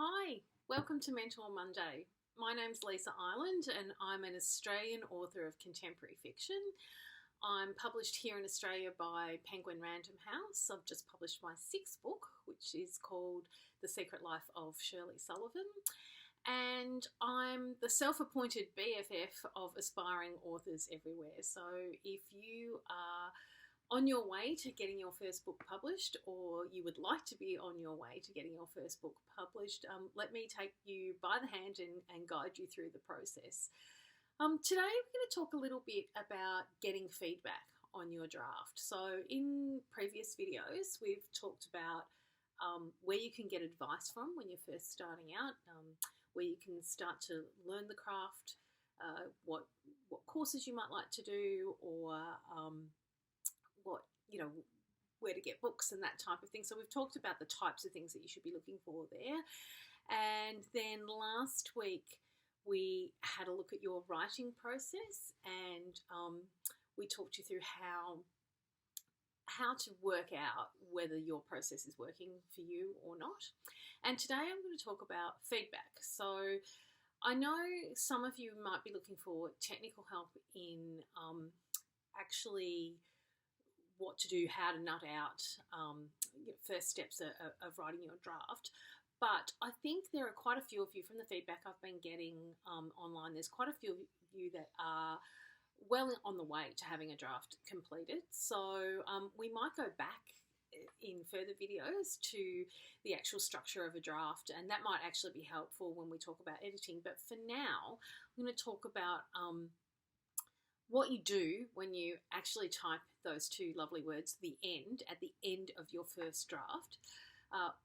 Hi, welcome to Mentor Monday. My name's Lisa Ireland and I'm an Australian author of contemporary fiction. I'm published here in Australia by Penguin Random House. I've just published my sixth book, which is called The Secret Life of Shirley Sullivan. And I'm the self-appointed BFF of aspiring authors everywhere. So if you are on your way to getting your first book published, or you would like to be on your way to getting your first book published, let me take you by the hand and guide you through the process. Today we're going to talk a little bit about getting feedback on your draft. So in previous videos we've talked about where you can get advice from when you're first starting out, where you can start to learn the craft, what courses you might like to do, or where to get books and that type of thing. So we've talked about the types of things that you should be looking for there. And then last week we had a look at your writing process, and we talked you through how to work out whether your process is working for you or not. And today I'm going to talk about feedback. So I know some of you might be looking for technical help in actually what to do, how to nut out first steps of writing your draft. But I think there are quite a few of you, from the feedback I've been getting online, there's quite a few of you that are well on the way to having a draft completed. So we might go back in further videos to the actual structure of a draft, and that might actually be helpful when we talk about editing. But for now, I'm going to talk about what you do when you actually type those two lovely words, the end, at the end of your first draft.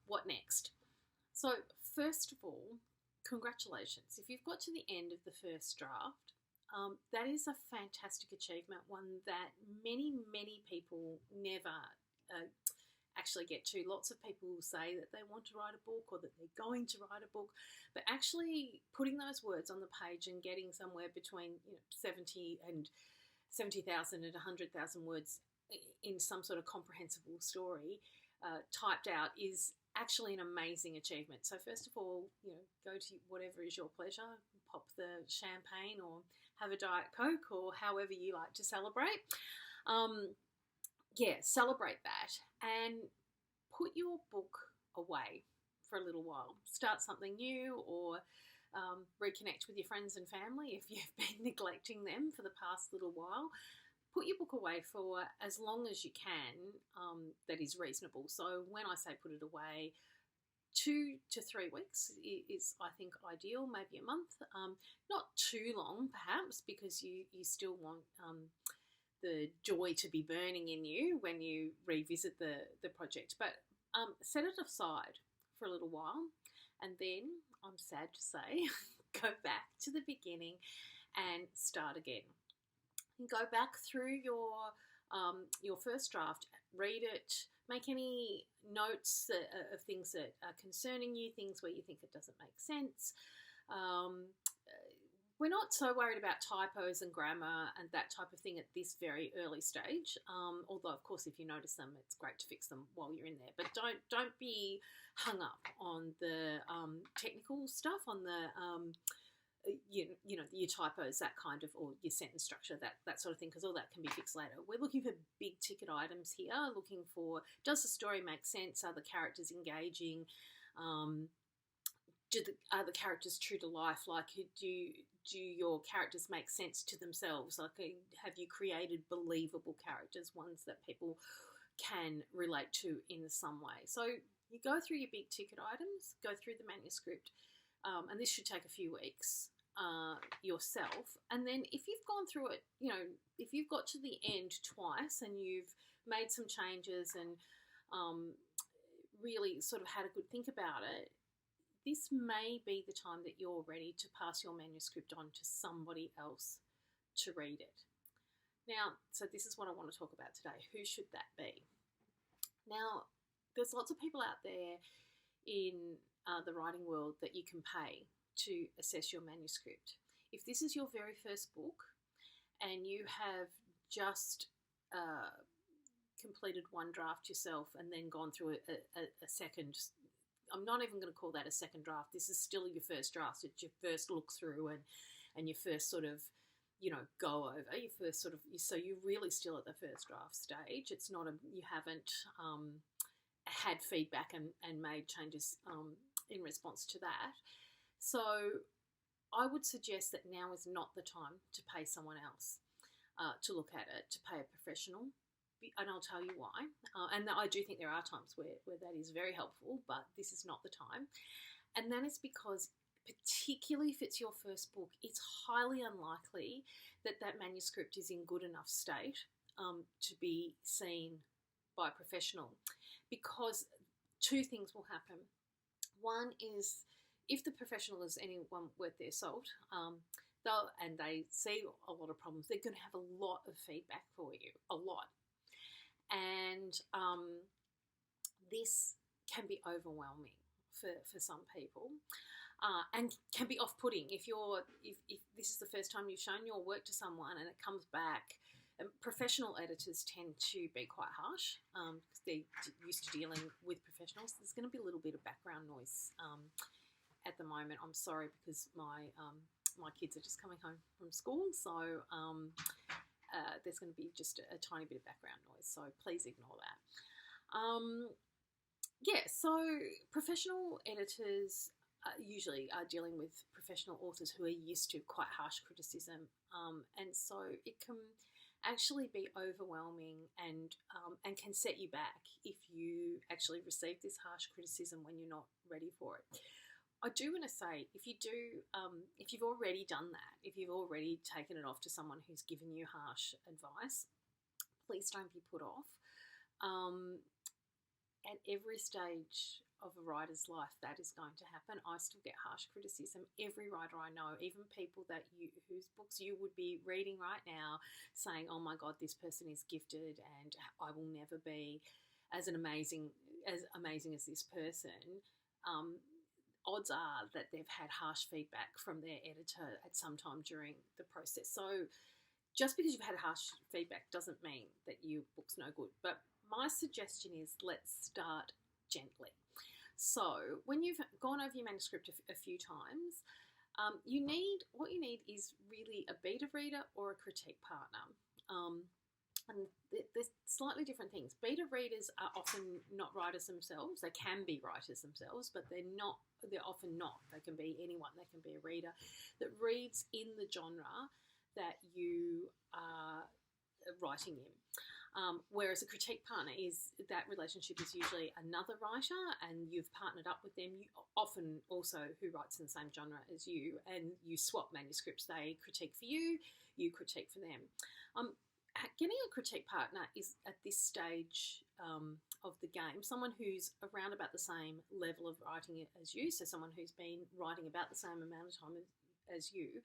What next? So first of all, congratulations. If you've got to the end of the first draft, that is a fantastic achievement, one that many people never actually get to. Lots of people say that they want to write a book or that they're going to write a book, but actually putting those words on the page and getting somewhere between 70,000 and 100,000 words in some sort of comprehensible story typed out is actually an amazing achievement. So first of all, go to whatever is your pleasure, pop the champagne or have a Diet Coke or however you like to celebrate. Celebrate that and put your book away for a little while. Start something new, or reconnect with your friends and family if you've been neglecting them for the past little while. Put your book away for as long as you can, that is reasonable. So when I say put it away, 2 to 3 weeks is I think ideal, maybe a month. Not too long perhaps, because you still want the joy to be burning in you when you revisit the project. But set it aside for a little while, and then, I'm sad to say, go back to the beginning and start again. Go back through your first draft, read it, make any notes of things that are concerning you, things where you think it doesn't make sense. We're not so worried about typos and grammar and that type of thing at this very early stage. Although, of course, if you notice them, it's great to fix them while you're in there. But don't be hung up on the technical stuff, on the your typos, that kind of, or your sentence structure, that sort of thing, because all that can be fixed later. We're looking for big ticket items here. Looking for, does the story make sense? Are the characters engaging? Are the characters true to life? Like, do your characters make sense to themselves? Like, have you created believable characters, ones that people can relate to in some way? So you go through your big ticket items, go through the manuscript, and this should take a few weeks yourself. And then if you've gone through it, if you've got to the end twice and you've made some changes and really sort of had a good think about it, this may be the time that you're ready to pass your manuscript on to somebody else to read it. Now, so this is what I want to talk about today. Who should that be? Now, there's lots of people out there in the writing world that you can pay to assess your manuscript. If this is your very first book and you have just completed one draft yourself and then gone through a second I'm not even going to call that a second draft. This is still your first draft. It's your first look through and your first sort of, go over, your first sort of, so you're really still at the first draft stage. It's not you haven't had feedback and made changes in response to that. So I would suggest that now is not the time to pay someone else to look at it, to pay a professional. And I'll tell you why. And I do think there are times where that is very helpful, but this is not the time. And that is because, particularly if it's your first book, it's highly unlikely that that manuscript is in good enough state to be seen by a professional, because two things will happen. One is, if the professional is anyone worth their salt, and they see a lot of problems, they're going to have a lot of feedback for you, a lot. And this can be overwhelming for some people, and can be off-putting if this is the first time you've shown your work to someone and it comes back. And professional editors tend to be quite harsh because they're used to dealing with professionals. There's going to be a little bit of background noise at the moment. I'm sorry, because my kids are just coming home from school, so there's going to be just a tiny bit of background noise, so please ignore that. So professional editors usually are dealing with professional authors who are used to quite harsh criticism, and so it can actually be overwhelming and can set you back if you actually receive this harsh criticism when you're not ready for it. I do want to say, if you've already done that, if you've already taken it off to someone who's given you harsh advice, please don't be put off. At every stage of a writer's life, that is going to happen. I still get harsh criticism. Every writer I know, even people whose books you would be reading right now, saying, "Oh my God, this person is gifted, and I will never be as amazing as this person." Odds are that they've had harsh feedback from their editor at some time during the process. So just because you've had harsh feedback doesn't mean that your book's no good. But my suggestion is, let's start gently. So when you've gone over your manuscript a few times, what you need is really a beta reader or a critique partner. And there's slightly different things. Beta readers are often not writers themselves. They can be writers themselves, but they're often not. They can be anyone. They can be a reader that reads in the genre that you are writing in. Whereas a critique partner that relationship is usually another writer, and you've partnered up with them, often also who writes in the same genre as you, and you swap manuscripts. They critique for you, you critique for them. Getting a critique partner is, at this stage of the game, someone who's around about the same level of writing as you, so someone who's been writing about the same amount of time as you,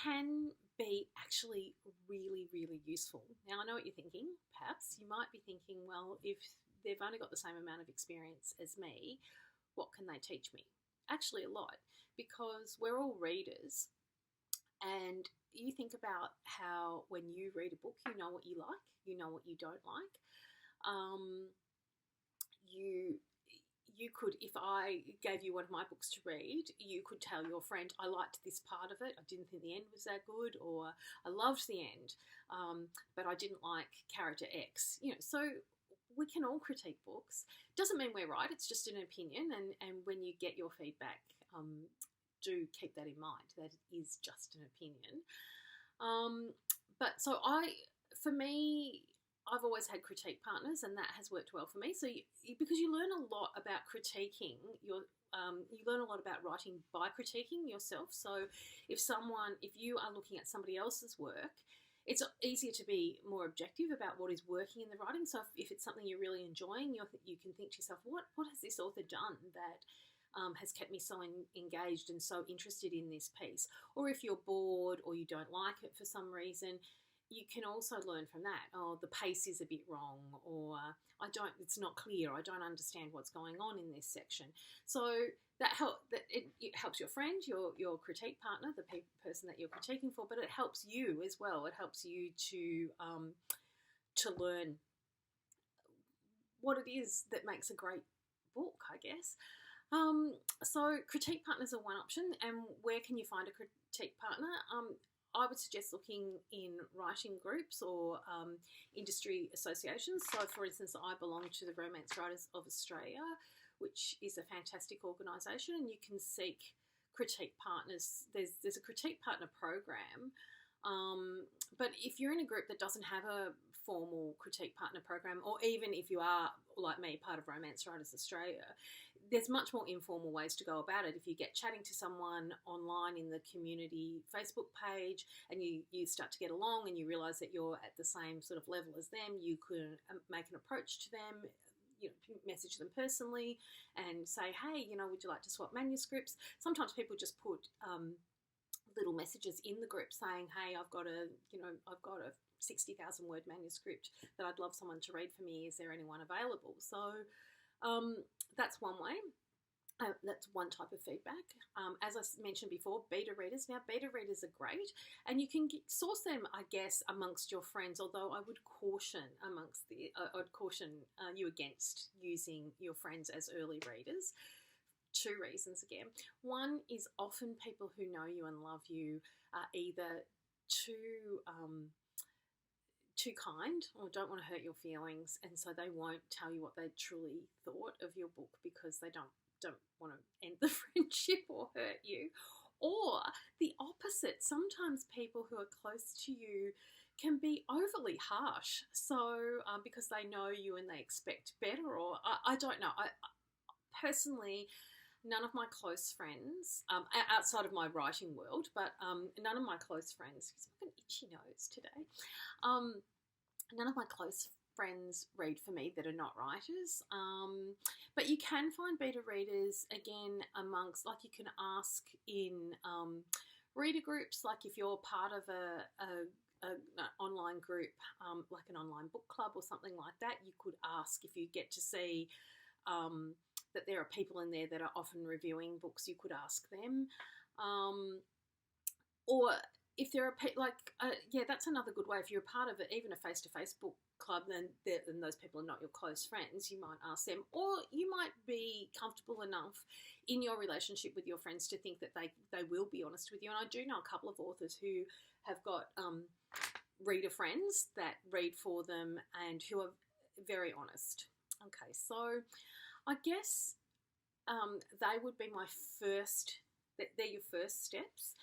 can be actually really, really useful. Now, I know what you're thinking. Perhaps you might be thinking, well, if they've only got the same amount of experience as me, what can they teach me? Actually, a lot, because we're all readers. And you think about how when you read a book, you know what you like, you know what you don't like. You could, if I gave you one of my books to read, you could tell your friend, I liked this part of it, I didn't think the end was that good, or I loved the end, but I didn't like character X. So we can all critique books. Doesn't mean we're right, it's just an opinion, and when you get your feedback, do keep that in mind, that it is just an opinion. For me, I've always had critique partners, and that has worked well for me. So because you learn a lot about critiquing, you learn a lot about writing by critiquing yourself. So if you are looking at somebody else's work, it's easier to be more objective about what is working in the writing. So if it's something you're really enjoying, you can think to yourself, what has this author done that has kept me so engaged and so interested in this piece? Or if you're bored or you don't like it for some reason, you can also learn from that. Oh, the pace is a bit wrong, or it's not clear, I don't understand what's going on in this section. So it helps your friend, your critique partner, the person that you're critiquing for, but it helps you as well. It helps you to learn what it is that makes a great book, I guess. So critique partners are one option, and where can you find a critique partner? I would suggest looking in writing groups or industry associations. So, for instance, I belong to the Romance Writers of Australia, which is a fantastic organisation, and you can seek critique partners. There's a critique partner program, but if you're in a group that doesn't have a formal critique partner program, or even if you are, like me, part of Romance Writers Australia, there's much more informal ways to go about it. If you get chatting to someone online in the community Facebook page and you start to get along and you realise that you're at the same sort of level as them, you could make an approach to them, message them personally and say, hey, would you like to swap manuscripts? Sometimes people just put little messages in the group saying, hey, I've got a 60,000 word manuscript that I'd love someone to read for me. Is there anyone available? So that's one way. That's one type of feedback. As I mentioned before, beta readers. Now, beta readers are great, and you can source them, I guess, amongst your friends. Although I would caution you against using your friends as early readers. Two reasons again. One is often people who know you and love you are either too kind or don't want to hurt your feelings, and so they won't tell you what they truly thought of your book because they don't want to end the friendship or hurt you. Or the opposite, sometimes people who are close to you can be overly harsh, so because they know you and they expect better, or I don't know. I personally, none of my close friends, outside of my writing world, but none of my close friends, because I've got an itchy nose today, none of my close friends read for me that are not writers. But you can find beta readers, again, amongst, like you can ask in reader groups, like if you're part of an online group, like an online book club or something like that, you could ask if you get to see that there are people in there that are often reviewing books, you could ask them. Or if there are that's another good way. If you're a part of even a face-to-face book club, then those people are not your close friends, you might ask them. Or you might be comfortable enough in your relationship with your friends to think that they will be honest with you. And I do know a couple of authors who have got reader friends that read for them and who are very honest. Okay, so I guess they would be my first. They're your first steps.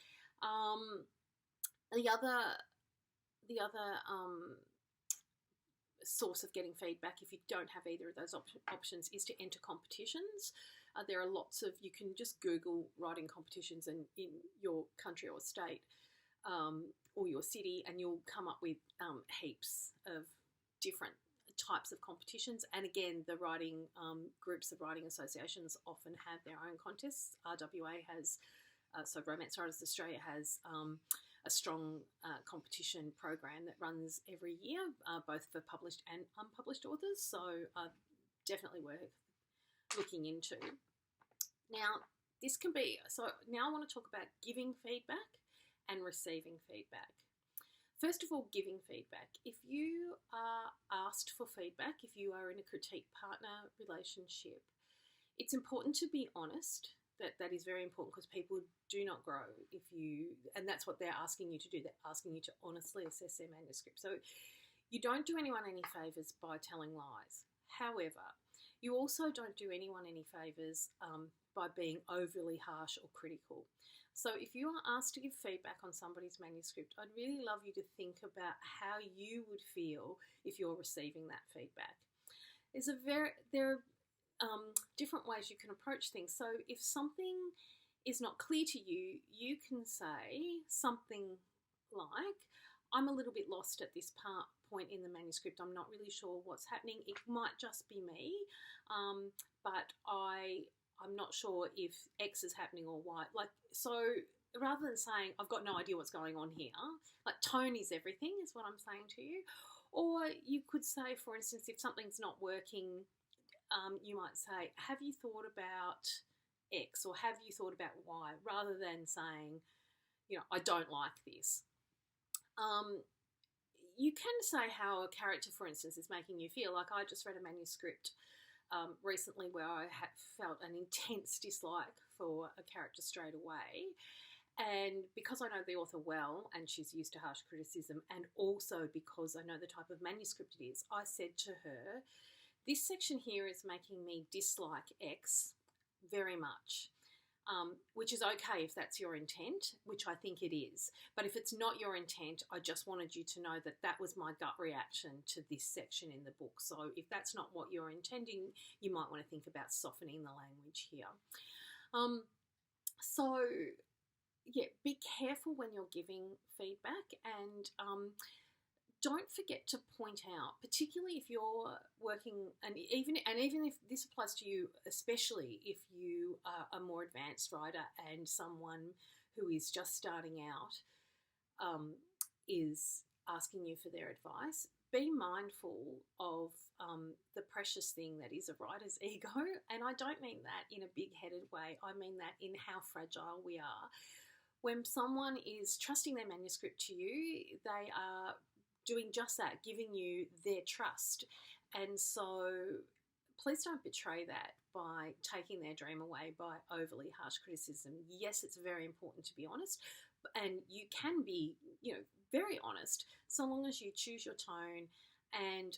The other source of getting feedback, if you don't have either of those options, is to enter competitions. There are lots of, you can just Google writing competitions in your country or state or your city, and you'll come up with heaps of different types of competitions. And again, the writing groups of writing associations often have their own contests. RWA has, so Romance Writers Australia has a strong competition program that runs every year, both for published and unpublished authors. So definitely worth looking into. Now, this can be, so now I want to talk about giving feedback and receiving feedback. First of all, giving feedback. If you are asked for feedback, if you are in a critique partner relationship, it's important to be honest. That is very important, because people do not grow if you, and that's what they're asking you to do. They're asking you to honestly assess their manuscript. So you don't do anyone any favours by telling lies. However, you also don't do anyone any favours by being overly harsh or critical. So if you are asked to give feedback on somebody's manuscript, I'd really love you to think about how you would feel if you're receiving that feedback. There are different ways you can approach things. So if something is not clear to you, you can say something like, I'm a little bit lost at this point in the manuscript. I'm not really sure what's happening. It might just be me, but I'm not sure if X is happening or Y. So rather than saying, I've got no idea what's going on here, like tone is everything, is what I'm saying to you. Or you could say, for instance, if something's not working, you might say, have you thought about X, or have you thought about Y, rather than saying, I don't like this. You can say how a character, for instance, is making you feel. Like, I just read a manuscript recently where I had felt an intense dislike for a character straight away. And because I know the author well and she's used to harsh criticism, and also because I know the type of manuscript it is, I said to her, this section here is making me dislike X very much. Which is okay if that's your intent, which I think it is. But if it's not your intent, I just wanted you to know that that was my gut reaction to this section in the book. So if that's not what you're intending, you might want to think about softening the language here. So, yeah, be careful when you're giving feedback, and don't forget to point out, particularly if you're working, and even if this applies to you, especially if you are a more advanced writer and someone who is just starting out is asking you for their advice, be mindful of the precious thing that is a writer's ego. And I don't mean that in a big-headed way. I mean that in how fragile we are. When someone is trusting their manuscript to you, they are doing just that, giving you their trust. And so please don't betray that by taking their dream away by overly harsh criticism. Yes, it's very important to be honest, and you can be, very honest, so long as you choose your tone. And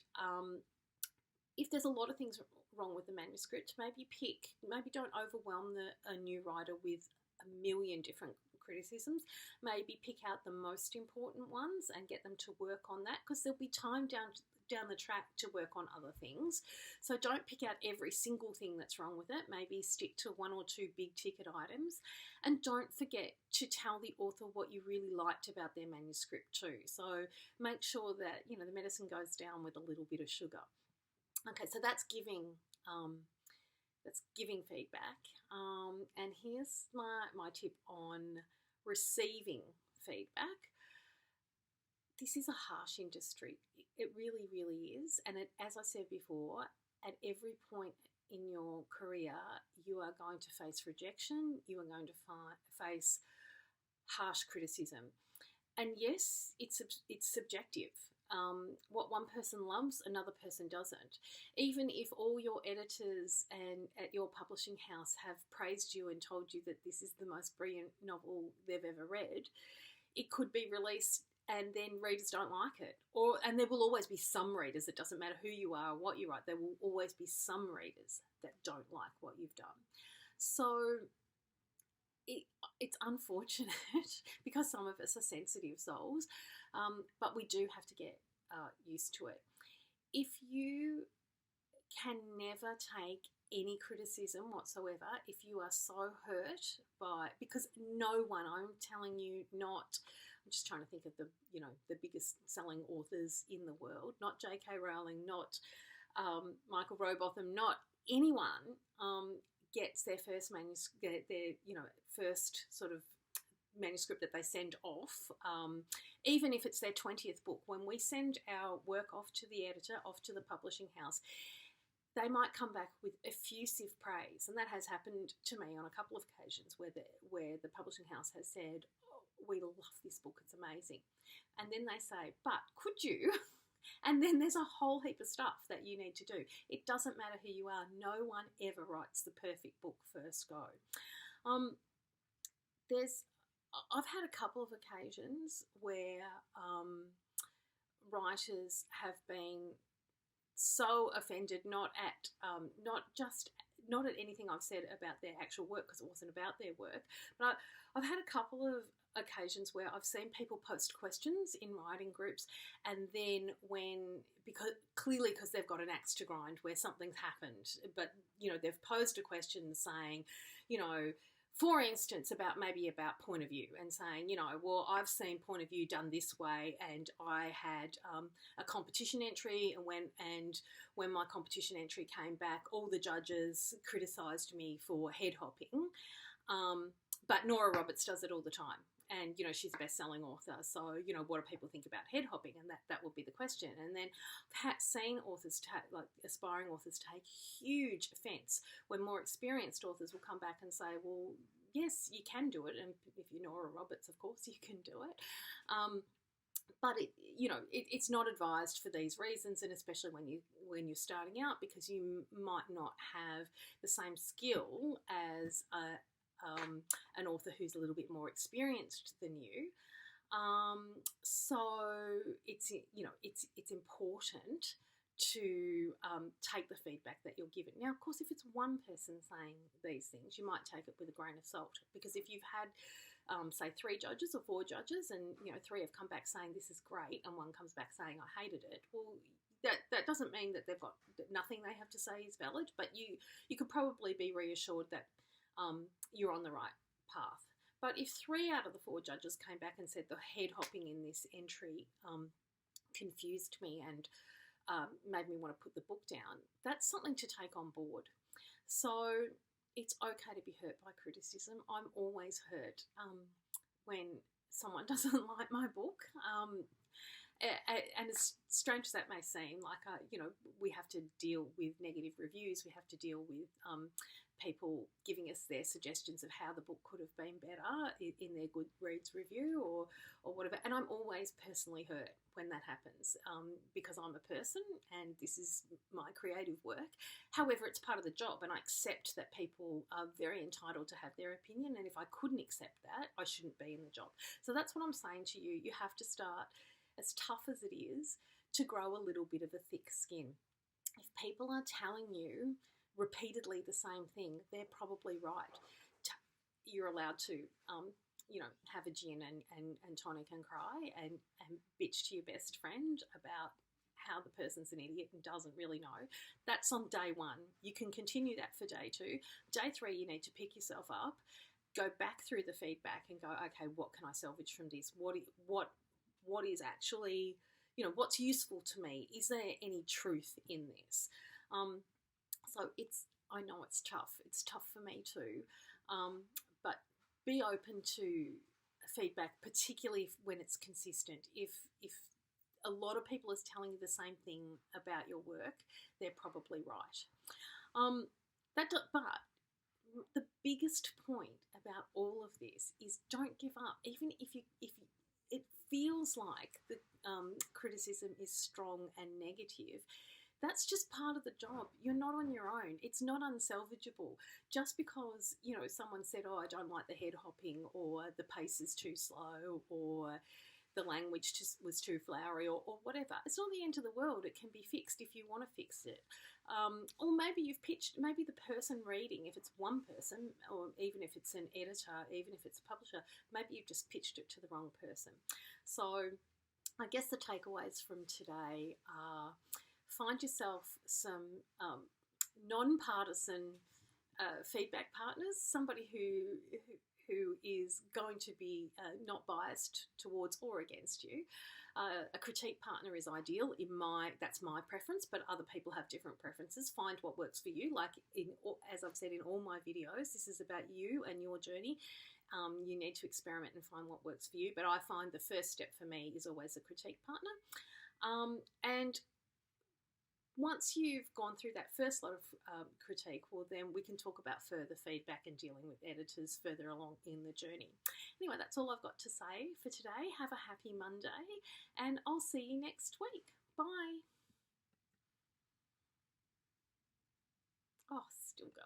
if there's a lot of things wrong with the manuscript, maybe don't overwhelm a new writer with a million different criticisms. Maybe pick out the most important ones and get them to work on that, because there'll be time down the track to work on other things. So don't pick out every single thing that's wrong with it. Maybe stick to one or two big ticket items, and don't forget to tell the author what you really liked about their manuscript too. So make sure that the medicine goes down with a little bit of sugar. Okay, so that's giving feedback. And here's my tip on receiving feedback. This is a harsh industry. It really, really is. And as I said before, at every point in your career, you are going to face rejection. You are going to face harsh criticism. And yes, it's subjective. What one person loves, another person doesn't. Even if all your editors and at your publishing house have praised you and told you that this is the most brilliant novel they've ever read, it could be released and then readers don't like it. And there will always be some readers. It doesn't matter who you are or what you write. There will always be some readers that don't like what you've done. So it's unfortunate because some of us are sensitive souls, but we do have to get used to it. If you can never take any criticism whatsoever, if you are so hurt because no one, I'm telling you, I'm just trying to think of the biggest selling authors in the world, not J.K. Rowling, not Michael Robotham, not anyone gets their first manuscript, their first sort of manuscript that they send off, even if it's their 20th book. When we send our work off to the editor, off to the publishing house, they might come back with effusive praise, and that has happened to me on a couple of occasions where the publishing house has said, oh, we love this book, it's amazing. And then they say, but could you? And then there's a whole heap of stuff that you need to do. It doesn't matter who you are. No one ever writes the perfect book first go. I've had a couple of occasions where writers have been so offended, not at anything I've said about their actual work, because it wasn't about their work, but I've had a couple of occasions where I've seen people post questions in writing groups, and then because they've got an axe to grind where something's happened, but they've posed a question saying, for instance, about point of view, and saying, well, I've seen point of view done this way, and I had a competition entry, and when my competition entry came back, all the judges criticised me for head hopping, but Nora Roberts does it all the time. And, she's a best-selling author, so, what do people think about head hopping? And that would be the question. And then I've seen authors, aspiring authors, take huge offence when more experienced authors will come back and say, well, yes, you can do it. And if you're Nora Roberts, of course, you can do it. but it's not advised for these reasons, and especially when you're starting out, because you might not have the same skill as an author who's a little bit more experienced than you. So it's important to take the feedback that you're given. Now, of course, if it's one person saying these things, you might take it with a grain of salt, because if you've had say 3 judges or 4 judges, and 3 have come back saying this is great, and 1 comes back saying I hated it, well, that doesn't mean that they've got nothing they have to say is valid, but you could probably be reassured that you're on the right path. But if 3 out of the 4 judges came back and said the head hopping in this entry confused me and made me want to put the book down, that's something to take on board. So it's okay to be hurt by criticism. I'm always hurt when someone doesn't like my book. And as strange as that may seem, like, we have to deal with negative reviews. We have to deal with people giving us their suggestions of how the book could have been better in their Goodreads review or whatever. And I'm always personally hurt when that happens because I'm a person and this is my creative work. However, it's part of the job, and I accept that people are very entitled to have their opinion. And if I couldn't accept that, I shouldn't be in the job. So that's what I'm saying to you. You have to start, as tough as it is, to grow a little bit of a thick skin. If people are telling you repeatedly the same thing, they're probably right. You're allowed to, have a gin and tonic and cry and bitch to your best friend about how the person's an idiot and doesn't really know. That's on day 1. You can continue that for day 2. Day 3, you need to pick yourself up, go back through the feedback and go, okay, what can I salvage from this? What is actually, what's useful to me? Is there any truth in this? So I know it's tough. It's tough for me too. But be open to feedback, particularly when it's consistent. If a lot of people is telling you the same thing about your work, they're probably right. But the biggest point about all of this is don't give up. Even if it feels like the criticism is strong and negative, that's just part of the job. You're not on your own. It's not unsalvageable. Just because, someone said, oh, I don't like the head hopping, or the pace is too slow, or the language was too flowery, or whatever. It's not the end of the world. It can be fixed if you want to fix it. Or maybe maybe the person reading, if it's one person, or even if it's an editor, even if it's a publisher, maybe you've just pitched it to the wrong person. So I guess the takeaways from today are, find yourself some non-partisan feedback partners, somebody who is going to be not biased towards or against you. A critique partner is ideal. That's my preference, but other people have different preferences. Find what works for you. Like as I've said in all my videos, this is about you and your journey. You need to experiment and find what works for you. But I find the first step for me is always a critique partner. And once you've gone through that first lot of critique, well, then we can talk about further feedback and dealing with editors further along in the journey. Anyway, that's all I've got to say for today. Have a happy Monday, and I'll see you next week. Bye. Oh, still going.